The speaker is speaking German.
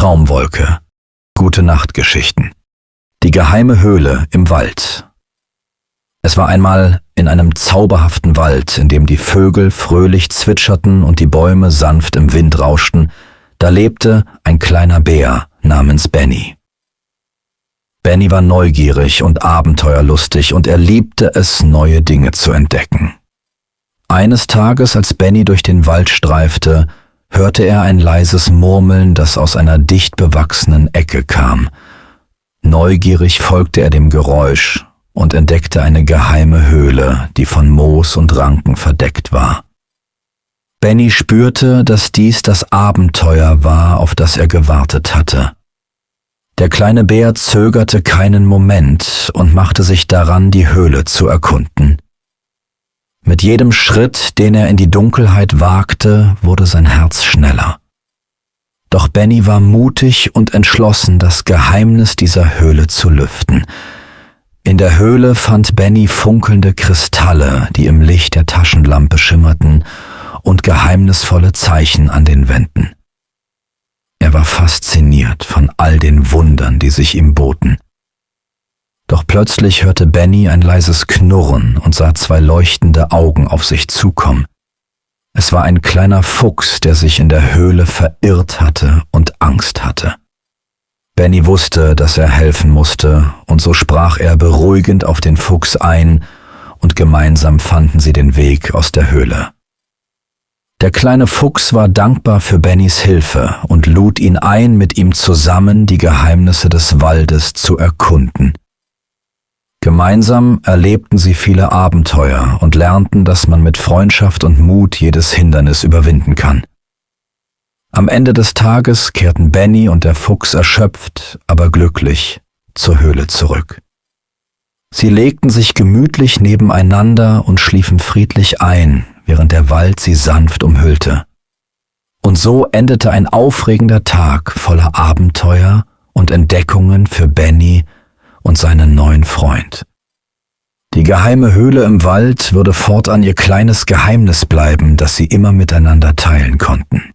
Traumwolke. Gute Nachtgeschichten. Die geheime Höhle im Wald. Es war einmal in einem zauberhaften Wald, in dem die Vögel fröhlich zwitscherten und die Bäume sanft im Wind rauschten, da lebte ein kleiner Bär namens Benny. Benny war neugierig und abenteuerlustig und er liebte es, neue Dinge zu entdecken. Eines Tages, als Benny durch den Wald streifte, hörte er ein leises Murmeln, das aus einer dicht bewachsenen Ecke kam. Neugierig folgte er dem Geräusch und entdeckte eine geheime Höhle, die von Moos und Ranken verdeckt war. Benny spürte, dass dies das Abenteuer war, auf das er gewartet hatte. Der kleine Bär zögerte keinen Moment und machte sich daran, die Höhle zu erkunden. Mit jedem Schritt, den er in die Dunkelheit wagte, wurde sein Herz schneller. Doch Benny war mutig und entschlossen, das Geheimnis dieser Höhle zu lüften. In der Höhle fand Benny funkelnde Kristalle, die im Licht der Taschenlampe schimmerten, und geheimnisvolle Zeichen an den Wänden. Er war fasziniert von all den Wundern, die sich ihm boten. Doch plötzlich hörte Benny ein leises Knurren und sah zwei leuchtende Augen auf sich zukommen. Es war ein kleiner Fuchs, der sich in der Höhle verirrt hatte und Angst hatte. Benny wusste, dass er helfen musste, und so sprach er beruhigend auf den Fuchs ein, und gemeinsam fanden sie den Weg aus der Höhle. Der kleine Fuchs war dankbar für Bennys Hilfe und lud ihn ein, mit ihm zusammen die Geheimnisse des Waldes zu erkunden. Gemeinsam erlebten sie viele Abenteuer und lernten, dass man mit Freundschaft und Mut jedes Hindernis überwinden kann. Am Ende des Tages kehrten Benny und der Fuchs erschöpft, aber glücklich zur Höhle zurück. Sie legten sich gemütlich nebeneinander und schliefen friedlich ein, während der Wald sie sanft umhüllte. Und so endete ein aufregender Tag voller Abenteuer und Entdeckungen für Benny und seinen neuen Freund. Die geheime Höhle im Wald würde fortan ihr kleines Geheimnis bleiben, das sie immer miteinander teilen konnten.